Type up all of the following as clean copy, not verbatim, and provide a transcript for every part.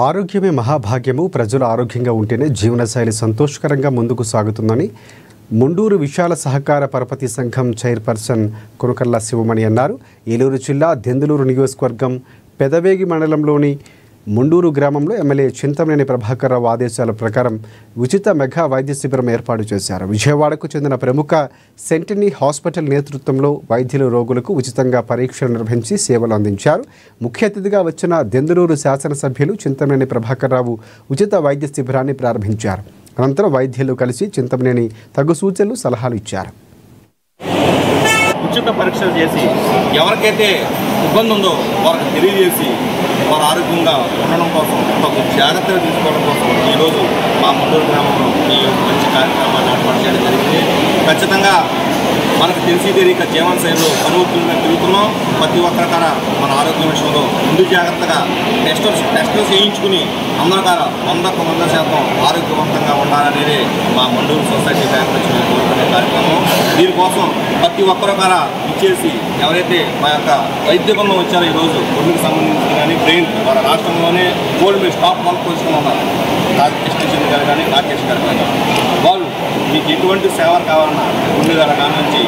ఆరోగ్యమే మహాభాగ్యము. ప్రజలు ఆరోగ్యంగా ఉంటేనే జీవనశైలి సంతోషకరంగా ముందుకు సాగుతుందని ముండూరు విశాల సహకార పరపతి సంఘం చైర్పర్సన్ కొనకళ్ళ శివమణి అన్నారు. ఏలూరు జిల్లా దెందులూరు నియోజకవర్గం పెదవేగి మండలంలోని ముండూరు గ్రామంలో ఎమ్మెల్యే చింతమనేని ప్రభాకర్ రావు ఆదేశాల ప్రకారం ఉచిత మెగా వైద్య శిబిరం ఏర్పాటు చేశారు. విజయవాడకు చెందిన ప్రముఖ సెంటినీ హాస్పిటల్ నేతృత్వంలో వైద్యులు రోగులకు ఉచితంగా పరీక్షలు నిర్వహించి సేవలు అందించారు. ముఖ్య అతిథిగా వచ్చిన దెందులూరు శాసనసభ్యులు చింతమనేని ప్రభాకర్ రావు ఉచిత వైద్య శిబిరాన్ని ప్రారంభించారు. అనంతరం వైద్యులు కలిసి చింతమనేని తగు సూచనలు సలహాలు ఇచ్చారు. ఉచిత పరీక్షలు చేసి ఎవరికైతే ఇబ్బంది ఉందో వారికి తెలియజేసి వారు ఆరోగ్యంగా ఉండడం కోసం ఒక జాగ్రత్తలు తీసుకోవడం కోసం ఈరోజు మా ముండూరు గ్రామంలో ఈ మంచి కార్యక్రమాన్ని ఏర్పాటు చేయడం జరిగింది. ఖచ్చితంగా మనకు తెలిసి తెలియక జీవనశైలిలో అనుభూతులుగా తిరుగుతున్నాం. ప్రతి ఒక్కరికర మన ఆరోగ్యం విషయంలో ముందు జాగ్రత్తగా టెస్టులు చేయించుకుని అందరూ 100% ఆరోగ్యవంతంగా ఉండాలనేది మా మండూరు సొసైటీ బ్యాంక్ నుంచి కోరుకునే కార్యక్రమం. దీనికోసం ప్రతి ఒక్కరు ఇచ్చేసి ఎవరైతే మా యొక్క వైద్య బృందం వచ్చారో ఈరోజు గుండెకి సంబంధించి కానీ బ్రెయిన్ మన రాష్ట్రంలోనే గోల్డ్ మెడల్ టాప్ 1 పొజిషన్ ఉన్నారు. కృష్ణచంద్ర గారు కానీ రాకేష్ గారు కానీ వాళ్ళు మీకు ఎటువంటి సేవలు కావాలన్నా గుండె ధర కాడ నుంచి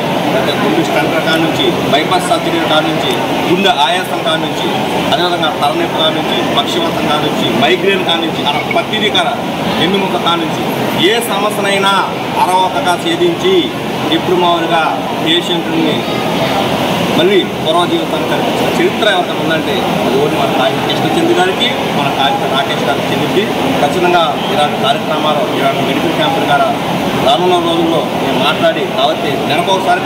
గుండె స్టంటర్ కాడ నుంచి బైపాస్ సర్జరీ కాడ నుంచి గుండె ఆయాసం కాడ నుంచి అదేవిధంగా తలనొప్పి కాడ నుంచి పక్షివాతం కాడ నుంచి మైగ్రేన్ కాడ నుంచి అలా ప్రతిదీ ఎన్నుముక కాడ నుంచి ఏ సమస్యనైనా అరవకగా ఛేదించి ఎప్పుడు మామూలుగా పేషెంట్ని మళ్ళీ పూర్వ జీవితాన్ని కనిపించిన చరిత్ర ఎవరికైనా ఉందంటే అది ఓన్లీ మన కృష్ణచంద్ర గారికి మన రాకేష్ గారికి చెందింది. ఖచ్చితంగా ఇలాంటి కార్యక్రమాలు ఇలాంటి మెడికల్ క్యాంపులు ద్వారా రానున్న రోజుల్లో మేము మాట్లాడి కాబట్టి నెలకొకసారి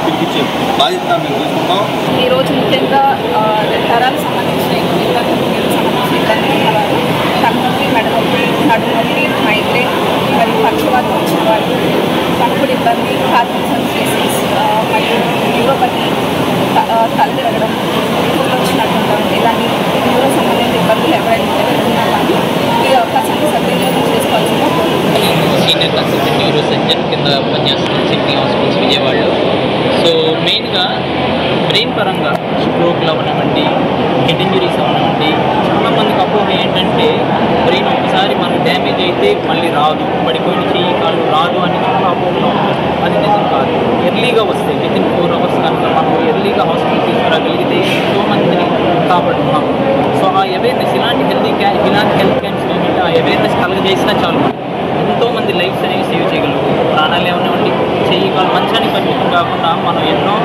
తిరిగిచ్చే బాధ్యత మేము తీసుకుంటాం. ఈరోజు ముఖ్యంగా నరాలకు సంబంధించిన తలనొప్పి, మెడనొప్పి, నడునొప్పి, మైగ్రేన్ మరియు పక్షవాతం వచ్చిన వాళ్ళు, కడుపుడు ఇబ్బంది, పార్కిన్సన్స్ డిసీజ్ మరియు న్యూరోపతి, తల తిరగడం, ఊళ్ళో వచ్చినట్టు ఇలాంటి న్యూరో సంబంధించిన ఇబ్బందులు ఎవరైనా ఉన్నా కానీ ఈ అవకాశాన్ని సద్వినియోగం చేసుకోవాల్సిందిగా కోరుకుంటున్నాను. సీనియర్ కన్సల్టెంట్ న్యూరో సర్జన్ కింద పనిచేస్తున్న సిటీ హాస్పిటల్స్ విజయవాడలో. సో మెయిన్గా బ్రెయిన్ పరంగా స్ట్రోక్లు అవ్వనివ్వండి, హెడ్ ఇంజరీస్ అవ్వనివ్వండి, చాలామందికి అపోహ ఏంటంటే బ్రెయిన్ ఒకసారి మనకు డ్యామేజ్ అయితే మళ్ళీ రాదు, పడిపోయిన చెయ్యి కాళ్ళు రాదు అని చాలా అపోహలో ఉంటుంది. అది నిజం కాదు. ఎర్లీగా వస్తాయి. వితిన్ 4 hours కనుక మనం ఎర్లీగా హాస్పిటల్ తీసుకురాగలిగితే ఎంతో మందిని కాపాడుతున్నాం. సో ఆ అవేర్నెస్ ఇలాంటి హెల్త్ క్యాంప్స్ ఏమిటి ఆ అవేర్నెస్ కలగజేసినా చాలు ఎంతోమంది లైఫ్స్ అనేవి సేవ్ చేయగలరు. ప్రాణాలు ఏమనివ్వండి, చెయ్యి కాళ్ళు మంచానికి పరిమితం కాకుండా మనం ఎన్నో